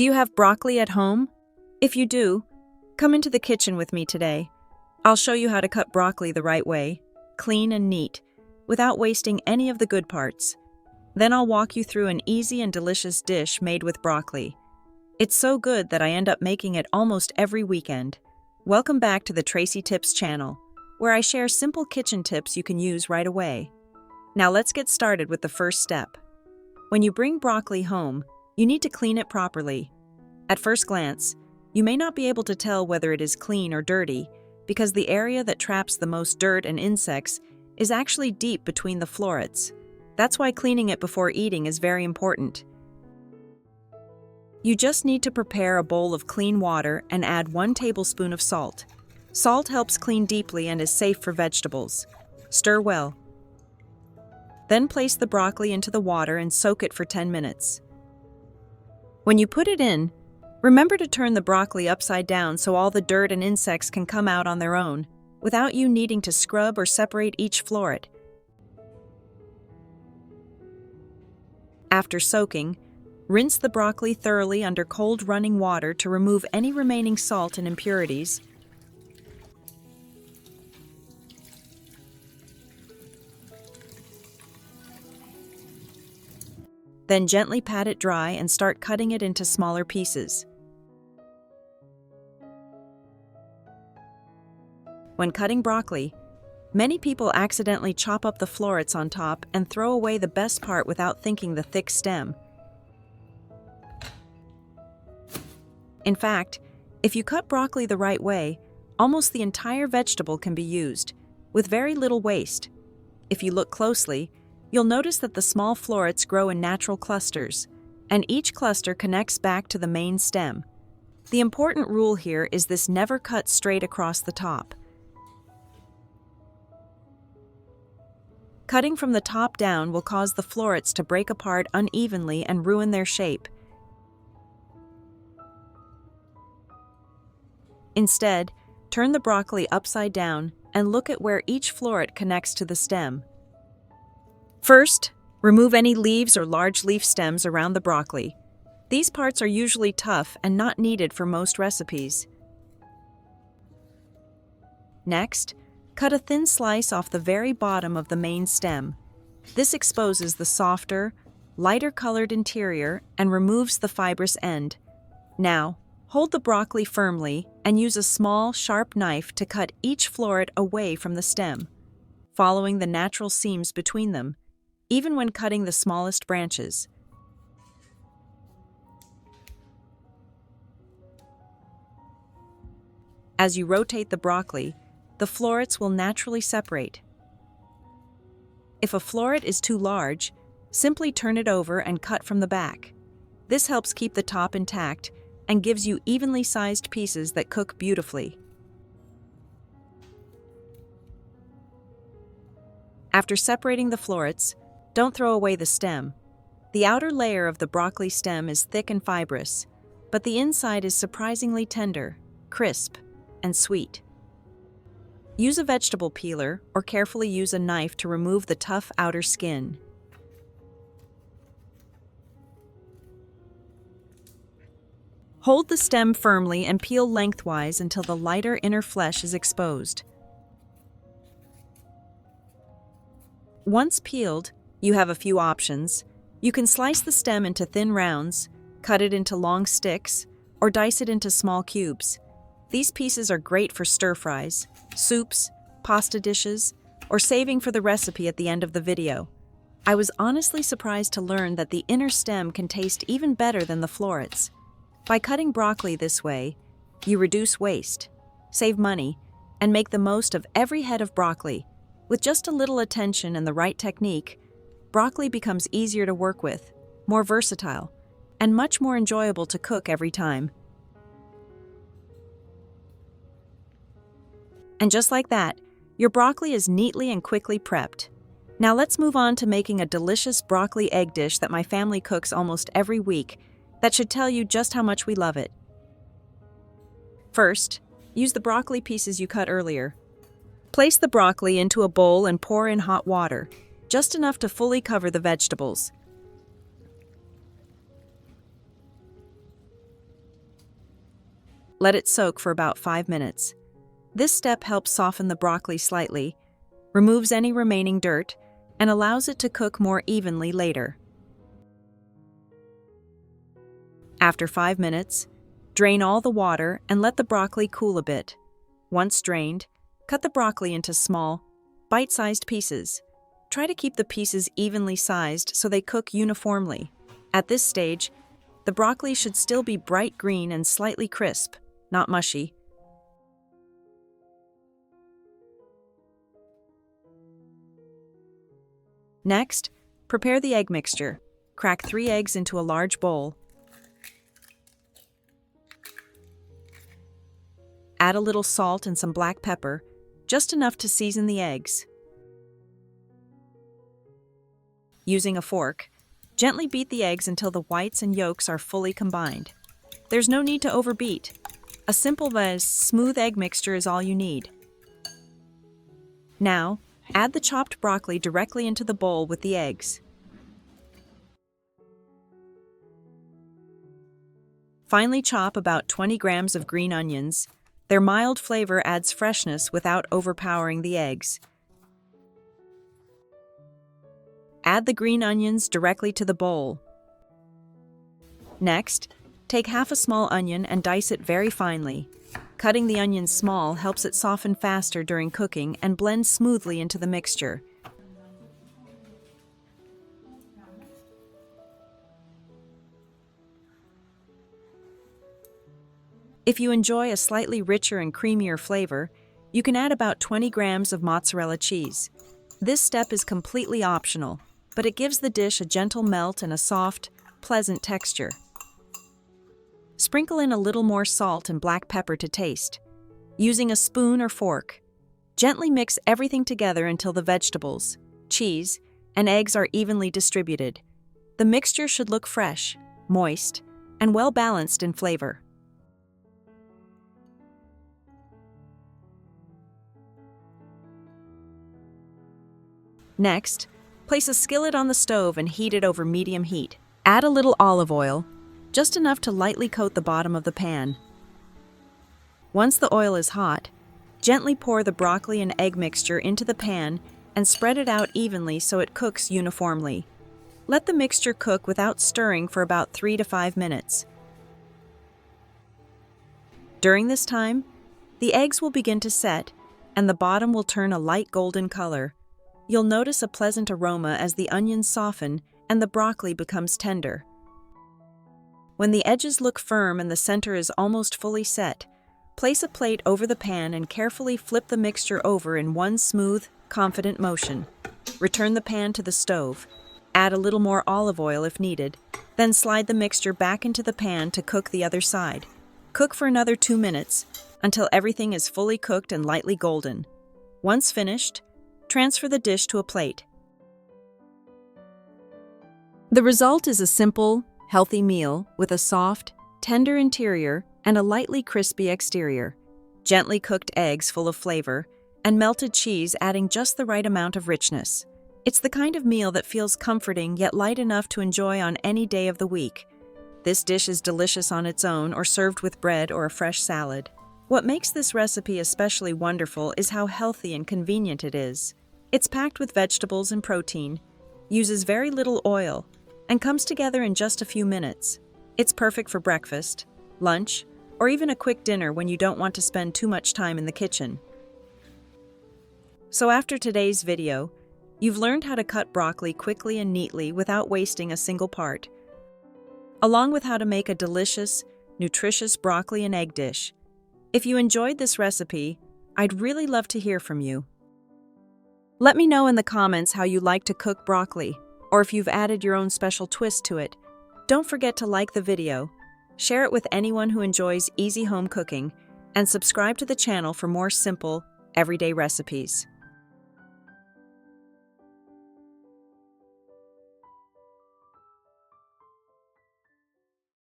Do you have broccoli at home? If you do, come into the kitchen with me today. I'll show you how to cut broccoli the right way, clean and neat, without wasting any of the good parts. Then I'll walk you through an easy and delicious dish made with broccoli. It's so good that I end up making it almost every weekend. Welcome back to the Tracy Tips channel, where I share simple kitchen tips you can use right away. Now let's get started with the first step. When you bring broccoli home, you need to clean it properly. At first glance, you may not be able to tell whether it is clean or dirty because the area that traps the most dirt and insects is actually deep between the florets. That's why cleaning it before eating is very important. You just need to prepare a bowl of clean water and add 1 tablespoon of salt. Salt helps clean deeply and is safe for vegetables. Stir well. Then place the broccoli into the water and soak it for 10 minutes. When you put it in, remember to turn the broccoli upside down so all the dirt and insects can come out on their own, without you needing to scrub or separate each floret. After soaking, rinse the broccoli thoroughly under cold running water to remove any remaining salt and impurities. Then gently pat it dry and start cutting it into smaller pieces. When cutting broccoli, many people accidentally chop up the florets on top and throw away the best part without thinking the thick stem. In fact, if you cut broccoli the right way, almost the entire vegetable can be used, with very little waste. If you look closely, you'll notice that the small florets grow in natural clusters, and each cluster connects back to the main stem. The important rule here is this: never cut straight across the top. Cutting from the top down will cause the florets to break apart unevenly and ruin their shape. Instead, turn the broccoli upside down and look at where each floret connects to the stem. First, remove any leaves or large leaf stems around the broccoli. These parts are usually tough and not needed for most recipes. Next, cut a thin slice off the very bottom of the main stem. This exposes the softer, lighter-colored interior and removes the fibrous end. Now, hold the broccoli firmly and use a small, sharp knife to cut each floret away from the stem, following the natural seams between them, even when cutting the smallest branches. As you rotate the broccoli, the florets will naturally separate. If a floret is too large, simply turn it over and cut from the back. This helps keep the top intact and gives you evenly sized pieces that cook beautifully. After separating the florets, don't throw away the stem. The outer layer of the broccoli stem is thick and fibrous, but the inside is surprisingly tender, crisp, and sweet. Use a vegetable peeler or carefully use a knife to remove the tough outer skin. Hold the stem firmly and peel lengthwise until the lighter inner flesh is exposed. Once peeled, you have a few options. You can slice the stem into thin rounds, cut it into long sticks, or dice it into small cubes. These pieces are great for stir-fries, soups, pasta dishes, or saving for the recipe at the end of the video. I was honestly surprised to learn that the inner stem can taste even better than the florets. By cutting broccoli this way, you reduce waste, save money, and make the most of every head of broccoli. With just a little attention and the right technique, broccoli becomes easier to work with, more versatile, and much more enjoyable to cook every time. And just like that, your broccoli is neatly and quickly prepped. Now let's move on to making a delicious broccoli egg dish that my family cooks almost every week that should tell you just how much we love it. First, use the broccoli pieces you cut earlier. Place the broccoli into a bowl and pour in hot water, just enough to fully cover the vegetables. Let it soak for about 5 minutes. This step helps soften the broccoli slightly, removes any remaining dirt, and allows it to cook more evenly later. After 5 minutes, drain all the water and let the broccoli cool a bit. Once drained, cut the broccoli into small, bite-sized pieces. Try to keep the pieces evenly sized so they cook uniformly. At this stage, the broccoli should still be bright green and slightly crisp, not mushy. Next, prepare the egg mixture. Crack 3 eggs into a large bowl. Add a little salt and some black pepper, just enough to season the eggs. Using a fork, gently beat the eggs until the whites and yolks are fully combined. There's no need to overbeat. A simple but smooth egg mixture is all you need. Now, add the chopped broccoli directly into the bowl with the eggs. Finally, chop about 20 grams of green onions. Their mild flavor adds freshness without overpowering the eggs. Add the green onions directly to the bowl. Next, take half a small onion and dice it very finely. Cutting the onion small helps it soften faster during cooking and blend smoothly into the mixture. If you enjoy a slightly richer and creamier flavor, you can add about 20 grams of mozzarella cheese. This step is completely optional, but it gives the dish a gentle melt and a soft, pleasant texture. Sprinkle in a little more salt and black pepper to taste. Using a spoon or fork, gently mix everything together until the vegetables, cheese, and eggs are evenly distributed. The mixture should look fresh, moist, and well balanced in flavor. Next, place a skillet on the stove and heat it over medium heat. Add a little olive oil, just enough to lightly coat the bottom of the pan. Once the oil is hot, gently pour the broccoli and egg mixture into the pan and spread it out evenly so it cooks uniformly. Let the mixture cook without stirring for about 3 to 5 minutes. During this time, the eggs will begin to set and the bottom will turn a light golden color. You'll notice a pleasant aroma as the onions soften and the broccoli becomes tender. When the edges look firm and the center is almost fully set, place a plate over the pan and carefully flip the mixture over in one smooth, confident motion. Return the pan to the stove. Add a little more olive oil if needed, then slide the mixture back into the pan to cook the other side. Cook for another 2 minutes until everything is fully cooked and lightly golden. Once finished, transfer the dish to a plate. The result is a simple, healthy meal with a soft, tender interior and a lightly crispy exterior. Gently cooked eggs full of flavor, and melted cheese adding just the right amount of richness. It's the kind of meal that feels comforting yet light enough to enjoy on any day of the week. This dish is delicious on its own or served with bread or a fresh salad. What makes this recipe especially wonderful is how healthy and convenient it is. It's packed with vegetables and protein, uses very little oil, and comes together in just a few minutes. It's perfect for breakfast, lunch, or even a quick dinner when you don't want to spend too much time in the kitchen. So after today's video, you've learned how to cut broccoli quickly and neatly without wasting a single part, along with how to make a delicious, nutritious broccoli and egg dish. If you enjoyed this recipe, I'd really love to hear from you. Let me know in the comments how you like to cook broccoli, or if you've added your own special twist to it. Don't forget to like the video, share it with anyone who enjoys easy home cooking, and subscribe to the channel for more simple, everyday recipes.